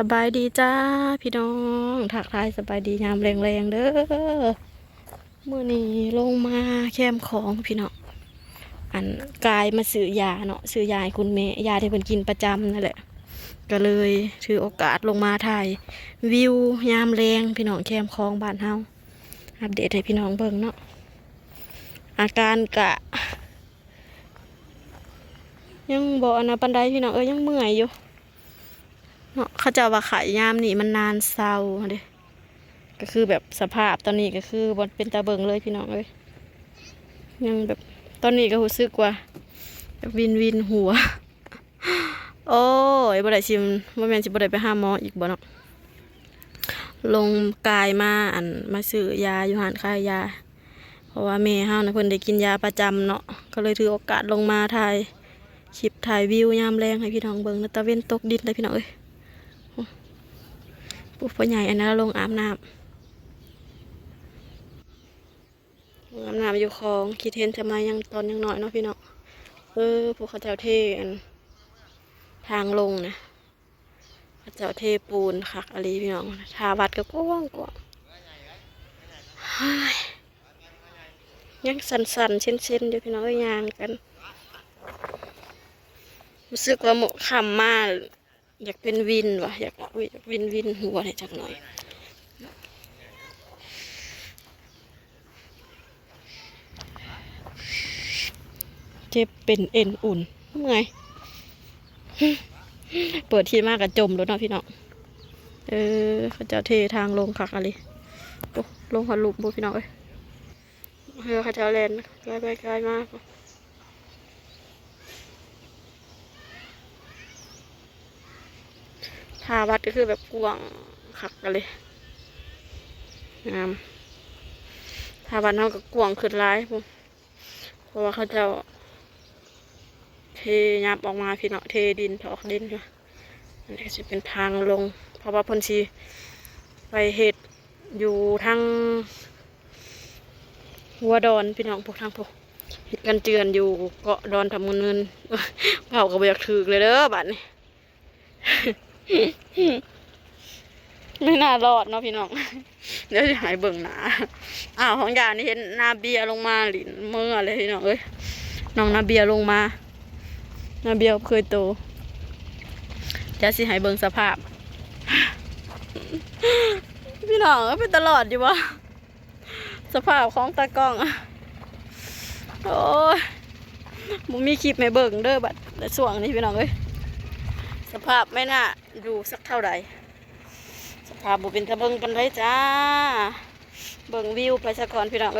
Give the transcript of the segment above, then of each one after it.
สบายดีจ้าพี่น้องทักทายสบายดียามแรงๆเด้อเมื่อนี้ลงมาแคมป์ของพี่น้องอันกายมาซื้อยาเนาะซื้อยาให้คุณแม่ยาที่เพิ่นกินประจำนั่นแหละก็เลยถือโอกาสลงมาถ่ายวิวยามแรงพี่น้องแคมป์ของบ้านเฮาอัปเดตให้พี่น้องเบิ่งเนาะอาการกะยังบ่อันนะปานใดพี่น้องยังเมื่อยอยู่เนาะเขาเจ้าว่าขายยามนี่มันนานเศร้าเด้ก็คือแบบสภาพตอนนี้ก็คือบ่เป็นตาเบิ่งเลยพี่น้องยังแบบตอนนี้ก็รู้สึกว่าแบบวินหัวโอ้ยบ่ได้ชิมบ่แม่นสิบ่ได้ไปหาหมออีกบ่เนาะลงกายมามาซื้อยาอยู่ร้านขายยาเพราะว่าแม่เฮานะเพิ่นได้กินยาประจำเนาะก็เลยถือโอกาสลงมาถ่ายคลิปถ่ายวิวยามแรงให้พี่น้องเบิ่งแล้วตะเว้นตกดินเลยพี่น้องปุ๊บพ่อใหญ่อันนั้นลงอาบน้ำอยู่คลองคิดเห็นทำไมยังตอนยังน้อยเนาะพี่น้องพวกเขาเจ้าเททางลงนะเขาเจ้าเทปูนคักอะไรพี่น้องทาวัดก็กว้างกว่ายังสั่นๆเช่นๆเดี๋ยวพี่น้องยางกันรู้สึกว่าหมกขำมากอยากเป็นวินวะอยากวินหัวให้จักหน่อยเจ็บเป็นเอ็นอุ่นเมื่อยเปิดทีมากกับจมรถเนาะพี่น้องเขาจะเททางลงคักอะไรลงหัวลุมบุพี่น้องเขาจะแลนไกลไปไกลมากทาวัดก็คือแบบกว้างคักกันเลยงามทาวัดเขาก็กว้างขึ้นร้ายปุ๊เพราะว่าเขาจะเทยับออกมาพี่น้องเทดินถอกดินค่ะอันนี้จะเป็นทางลงเพราะว่าพนชีไปเห็ดอยู่ทางหัวดอนพี่น้องพวกทางพวกเห็ดกันเจือนอยู่เกาะดอนทำเงินเผากับเบียกถือเลยเด้อบ้านนี้ไม่น่ารอดเนาะพี่น้องเดี๋ยวจะหายเบิ่งหนาของยานี่เห็นนาเบียลงมาหลินเมื่อเลยพี่น้องน้องนาเบียลงมานาเบียเคยโตจะสิหายเบิ่งสภาพพี่น้องเป็นตลอดอยู่วะสภาพของตากล้องโอ้ยมึงมีคลิปไม่เบิ่งเด้อบัดแต่ช่วงนี้พี่น้องสภาพไม่น่าดูสักเท่าใดสภาพบุเป็นตะเบิงปันไรจ้าเบิ่งวิวไปสักก่อนพี่น้อง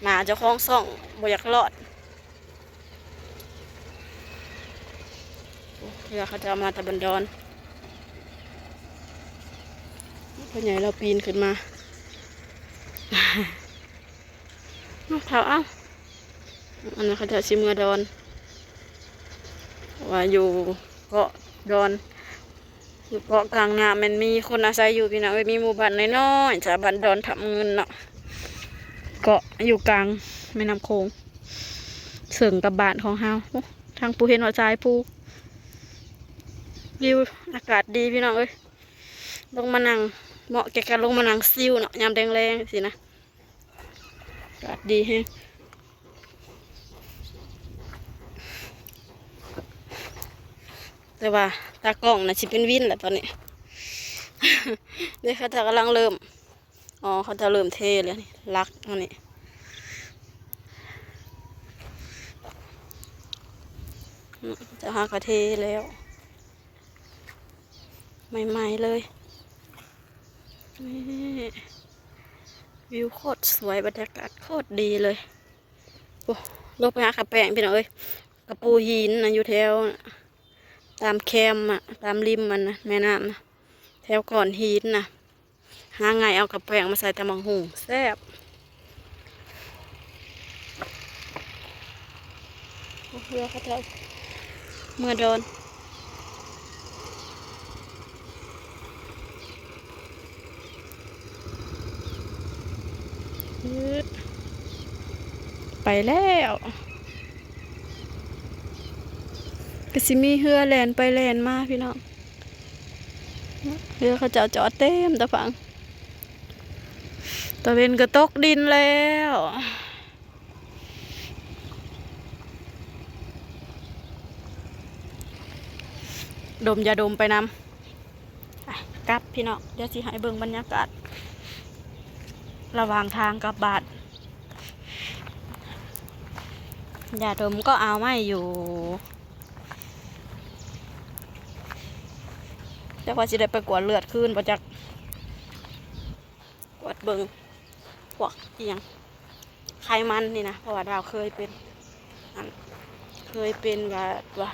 หมาเจ้าของส่องบ่อยากรอดเรือเขาจะมาตะบันดอนพ่อใหญ่เราปีนขึ้นมาเท้าอันนั้นเขาจะชิมเมือดอนว่าอยู่เกาะดอนอยู่เกาะกลางน้ำมันมีคนอาศัยอยู่พี่น้องมีหมู่บ้านน้อยๆจากบ้านดอนทำเงินเนาะเกาะอยู่กลางแม่น้ำโขงเสริงกับบ้านของเฮาทางปูเห็นหัวใจปูวิวอากาศดีพี่น้องลงมานั่งเหมาะแก่การลงมานั่งซิวเนาะยามแดงแรงสินะอากาศดีแฮะแต่ว่าตากล้องนะชิเป็นวินแหละตอนนี้เดี๋ยวเขาจะกำลังเริ่มเขาจะเริ่มเทเลยนี่ลักอันนี้จะหากระเทแล้วใหม่ๆเลยวิวโคตรสวยบรรยากาศโคตรดีเลยโอ้ลงไปหากระแปงพี่น้องกระปูหินนะอยู่แถวตามแคมตามริมมันนะแม่น้ำนะแถวก่อนหินนะหาไงเอากระแปงมาใส่ตะมังหุงแซ่บเรือเขาจะเมื่อโดนไปแล้วก็สิมีเรือแลนไปแลนมาพี่น้อง เรือเขาเจ้าจอดเต็มตะฟังตะเวนก็ตกดินแล้วดมยาดมไปนำไปกลับพี่น้องเดี๋ยวสิให้เบิ่งบรรยากาศระหว่างทางกลับบ้านยาดมก็เอาไม่อยู่แต่ว่าสิได้ไปกวดเลือดขึ้นประจักกวดเบิ่งพวกอีหยังไขมันนี่นะเพราะว่าดาวเคยเป็นว่า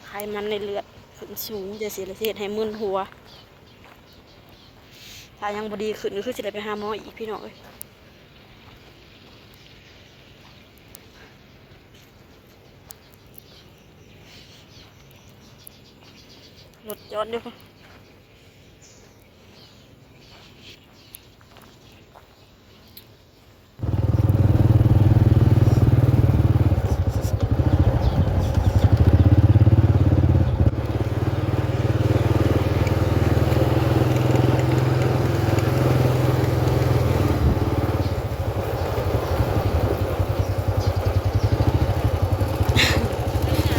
ไขมันในเลือดขึ้นสูงจะเสียเหตุให้มึนหัวถ้ายังบดีขึ้นก็คือจะได้ไปหาหมออีกพี่น้องเอ้ยรถจอดเดี๋ยว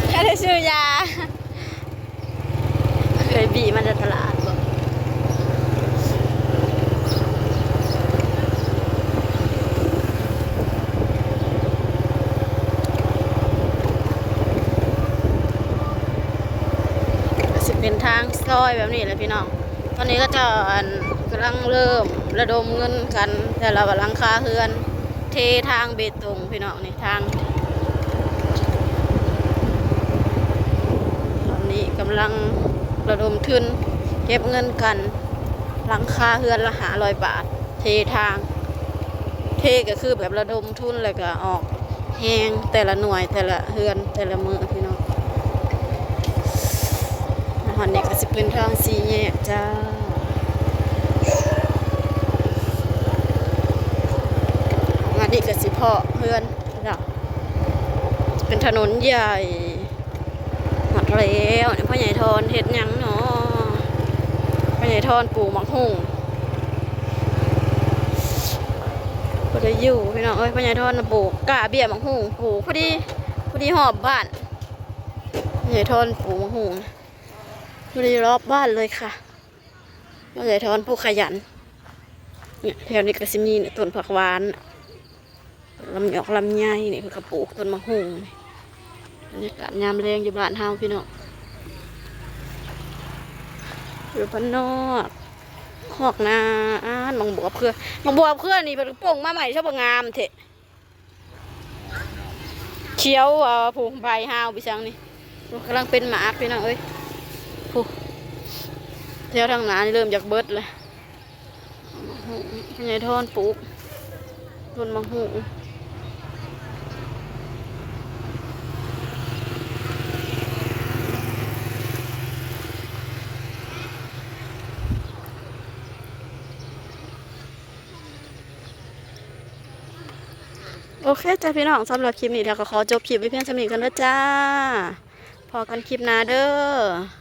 แค่ได้ซื้อยาเคยบีมันจะตลาดบ่สิเป็นทางซอยแบบนี้เลยพี่น้องตอนนี้ก็จะกำลังเริ่มระดมเงินกันแต่เรากำลังคาเฮือนเททางเบตงพี่น้องนี่ทางตอนนี้กำลังระดมทุนเก็บเงินกันหลังคาเฮือนละ500 บาทเททางเทก็คือแบบระดมทุนเลยก็ออกแหงแต่ละหน่วยแต่ละเฮือนแต่ละมือพี่น้องหอนนี้ก็สิเป็นทาง4 แยกจ้าอันนี้ก็สิเพาะเฮือนเนาะเป็นถนนใหญ่หมดแล้วเนี่ยพ่อใหญ่ทอนเฮ็ดหยังเนาะพ่อใหญ่ทอนปลูกหมักหุ่งก็ได้อยู่พี่น้องเอ้ยพ่อใหญ่ทอนปลูกกะเบี้ยหมักหุ่งปลูกพอดีหอบบ้านพ่อใหญ่ทอนปลูกหมักหุ่งพอดีรอบบ้านเลยค่ะพ่อใหญ่ทอนผู้ขยันเนี่ยแถวนี้ก็สิมีเนี่ยต้นผักหวานลำหยอกลำไยนี่คือกระปลูกต้นมะฮุ่งบรรยากาศยามแรงอยู่บ้านเฮาพี่น้องอยู่บ้านนอกหอกนาบางบัวเพื่อบางบัวเพื่อนี่เป็นโป่งมาใหม่ชอบงามเถอะเขียวผูกใบเฮาพี่ช่างนี่กำลังเป็นหมาพี่น้องเอ้ยผูแถวทางหน้านี่เริ่มจากเบิดเลยใหญ่ทอนปลูกต้นมะฮุ่งโอเคจ้าพี่น้องสำหรับคลิปนี้เดี๋ยวก็ขอจบคลิปไว้เพียงเท่านี้กันแล้วจ้าพอกันคลิปหน้าเด้อ